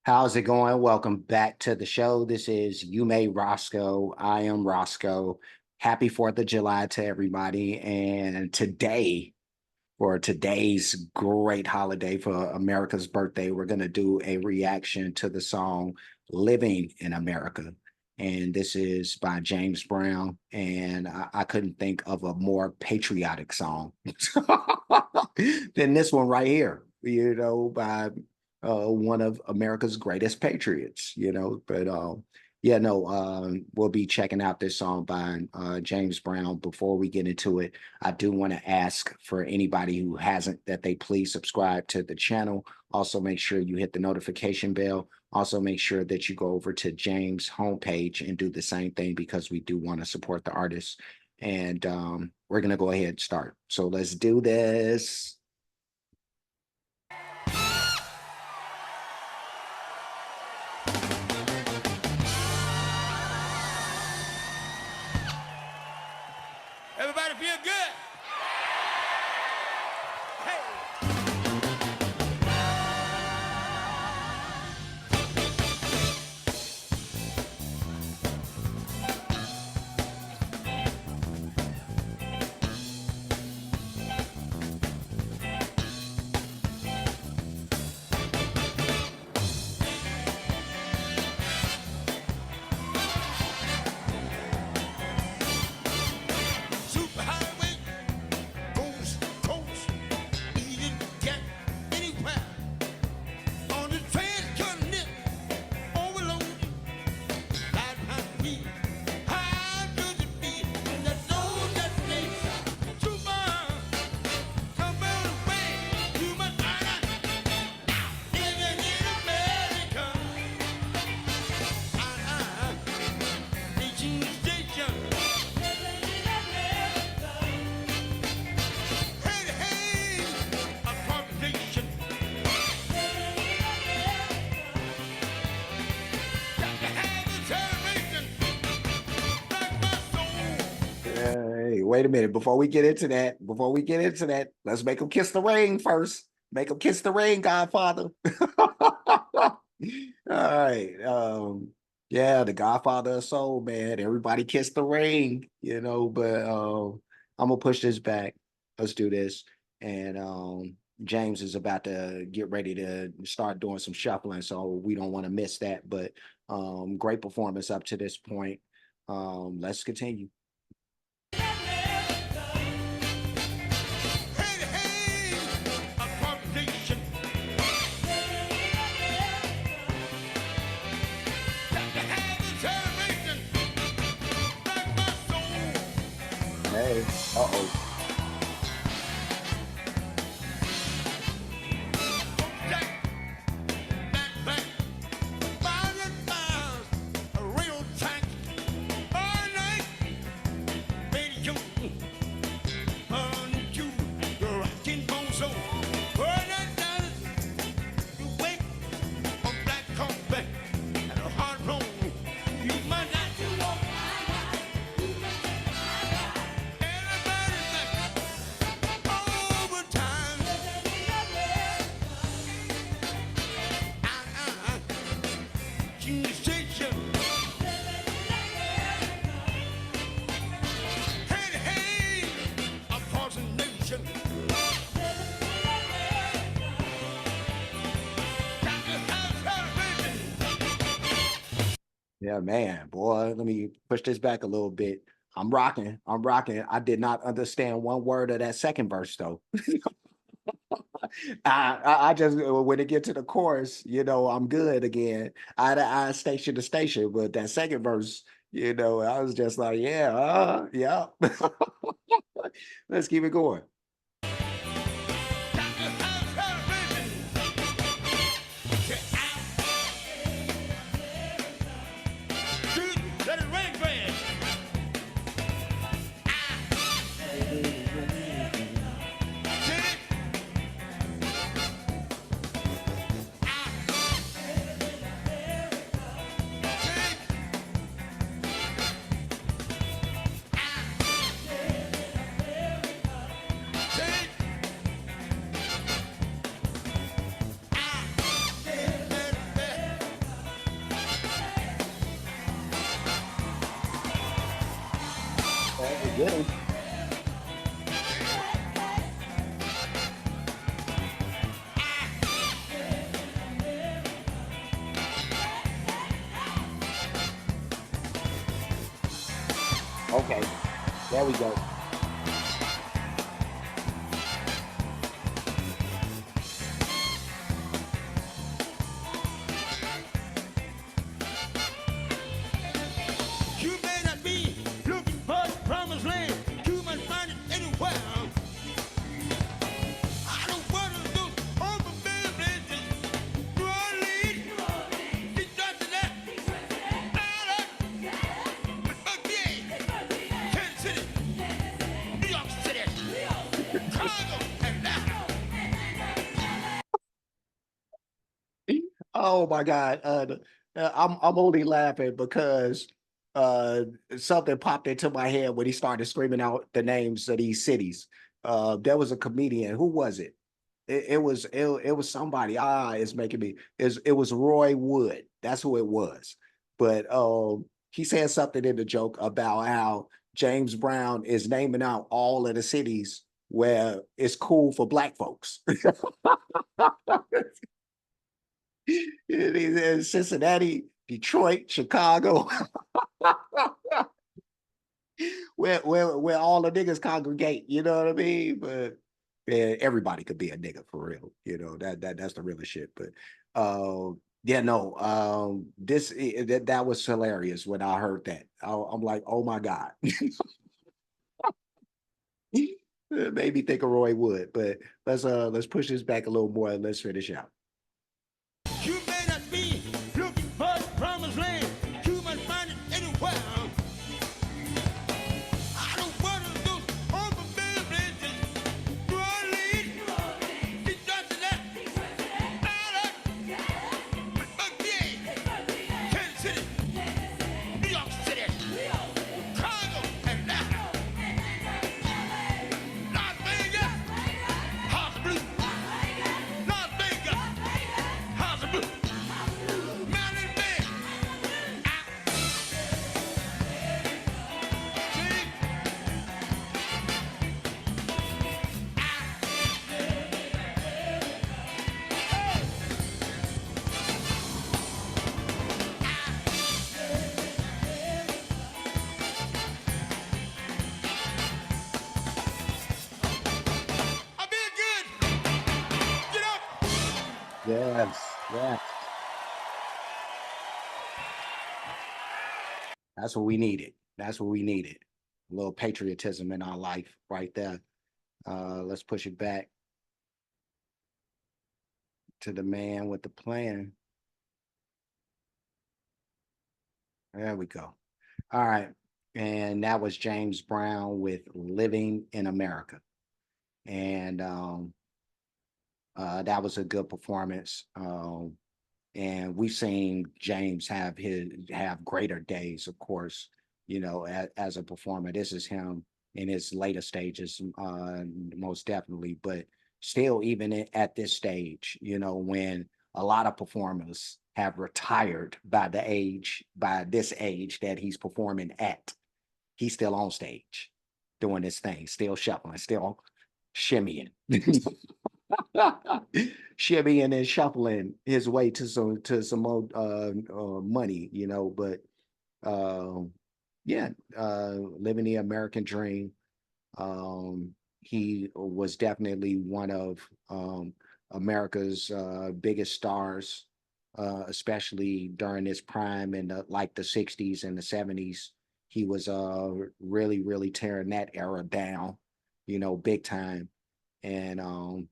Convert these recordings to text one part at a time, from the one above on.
How's it going? Welcome back to the show. This is You May Roscoe. I am Roscoe. Happy 4th of July to everybody. And today, for today's great holiday for America's birthday, we're going to do a reaction to the song Living in America. And this is by James Brown. And I couldn't think of a more patriotic song than this one right here, by one of America's greatest patriots, But yeah, no, we'll be checking out this song by James Brown. Before we get into it, I do want to ask for anybody who hasn't that they please subscribe to the channel. Also, make sure you hit the notification bell. Also, make sure that you go over to James' homepage and do the same thing because we do want to support the artists. And we're going to go ahead and start. So let's do this. Everybody feel good? Hey, wait a minute. Before we get into that, let's make them kiss the ring first. Make them kiss the ring, Godfather. All right. Yeah, the Godfather of Soul, man. Everybody kiss the ring, but I'm gonna push this back. Let's do this. And James is about to get ready to start doing some shuffling, so we don't want to miss that. But great performance up to this point. Let's continue. Hey, uh-oh. Yeah, man, boy, let me push this back a little bit. I'm rocking. I'm rocking. I did not understand one word of that second verse, though. I just when it get to the chorus, I'm good again. Eye to eye, station to station. But that second verse, I was just like, yeah, yeah. Let's keep it going. Get him. Okay, there we go. You may not be looking for the promised land. You might find it anywhere. I don't want to lose all my business. New Orleans, Detroit to that. Again, Kansas City, New York City, Chicago, Atlanta. Oh my God. I'm only laughing because uh something popped into my head when he started screaming out the names of these cities. There was a comedian. Who was it? It was somebody. It's making me it was Roy Wood. That's who it was. But he said something in the joke about how James Brown is naming out all of the cities where it's cool for black folks. It is in Cincinnati, Detroit, Chicago, where all the niggas congregate. You know what I mean? But yeah, everybody could be a nigga for real. You know that's the realest shit. But yeah, no, that was hilarious when I heard that. I'm like, oh my God. It made me think of Roy Wood. But let's push this back a little more and let's finish out. You may not be looking for the promised land. You might find it anywhere. I don't want to lose all my business. New Orleans, Detroit to that. Again, Kansas City, New York City, Chicago, Atlanta, Las Vegas, House of Blues, Las Vegas, House of Blues, Maryland Bay. I'm being good. Get up. Yes, yes. That's what we needed. That's what we needed. A little patriotism in our life right there. Let's push it back to the man with the plan. There we go. All right. And that was James Brown with Living in America. And that was a good performance. And we've seen James have greater days, of course, you know, as a performer. This is him in his later stages, most definitely. But still, even at this stage, you know, when a lot of performers have retired by this age that he's performing at, he's still on stage doing his thing, still shuffling, still shimmying. Shimmying and shuffling his way to some more money, you know. But um, yeah, living the American dream. He was definitely one of America's biggest stars, especially during his prime in like the 60s and the 70s. He was really, really tearing that era down, you know, big time. And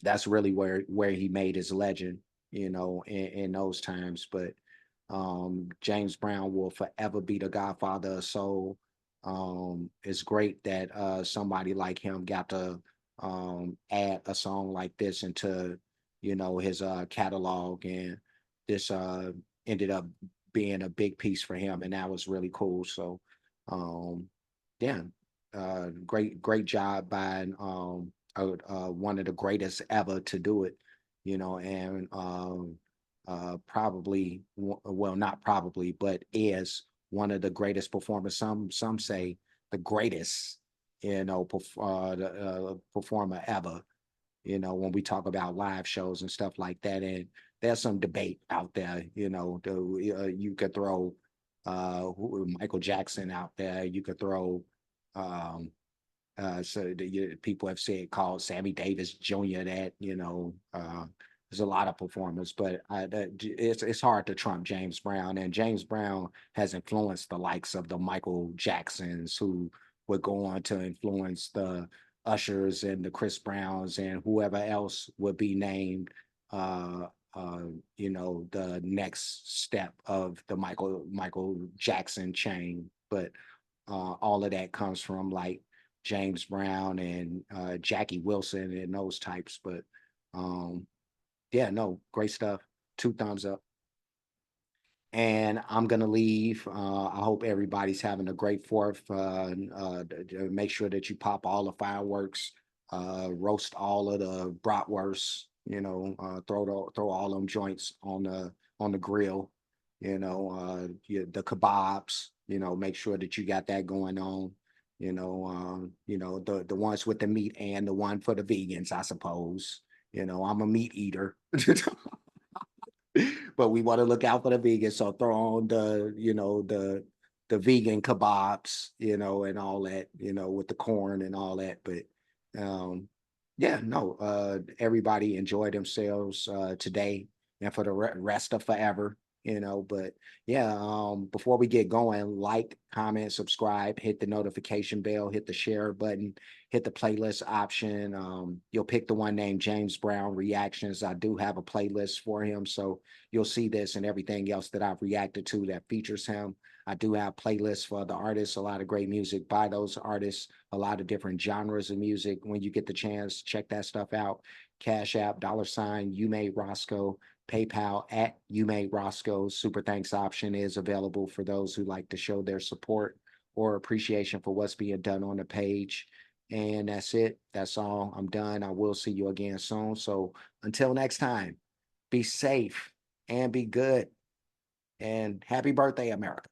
that's really where he made his legend, you know, in those times. But James Brown will forever be the godfather of soul. It's great that somebody like him got to add a song like this into, you know, his catalog, and this ended up being a big piece for him, and that was really cool. So um, yeah, great job by one of the greatest ever to do it, you know. And probably, well, not probably, but is one of the greatest performers. Some say the greatest, performer ever, when we talk about live shows and stuff like that. And there's some debate out there, you could throw Michael Jackson out there, you could throw um people have said called Sammy Davis Jr. that, there's a lot of performers, but it's hard to trump James Brown. And James Brown has influenced the likes of the Michael Jacksons, who would go on to influence the Ushers and the Chris Browns and whoever else would be named. Uh, the next step of the Michael Jackson chain, but all of that comes from like James Brown and Jackie Wilson and those types. But um, yeah, no, great stuff. Two thumbs up. And I'm gonna leave. I hope everybody's having a great Fourth. Make sure that you pop all the fireworks, roast all of the bratwursts. Throw all them joints on the grill. The kebabs. Make sure that you got that going on. The ones with the meat and the one for the vegans, I suppose. I'm a meat eater. But we want to look out for the vegans. So throw on the vegan kebabs, and all that, with the corn and all that. But um, yeah, no, everybody enjoy themselves today and for the rest of forever. But yeah, before we get going, like, comment, subscribe, hit the notification bell, hit the share button, hit the playlist option. You'll pick the one named James Brown Reactions. I do have a playlist for him, so you'll see this and everything else that I've reacted to that features him. I do have playlists for the artists, a lot of great music by those artists, a lot of different genres of music. When you get the chance, check that stuff out. Cash App, $ you made Roscoe, PayPal at you made Roscoe. Super thanks option is available for those who like to show their support or appreciation for what's being done on the page. And that's it. That's all. I'm done. I will see you again soon. So until next time, be safe and be good. And happy birthday, America.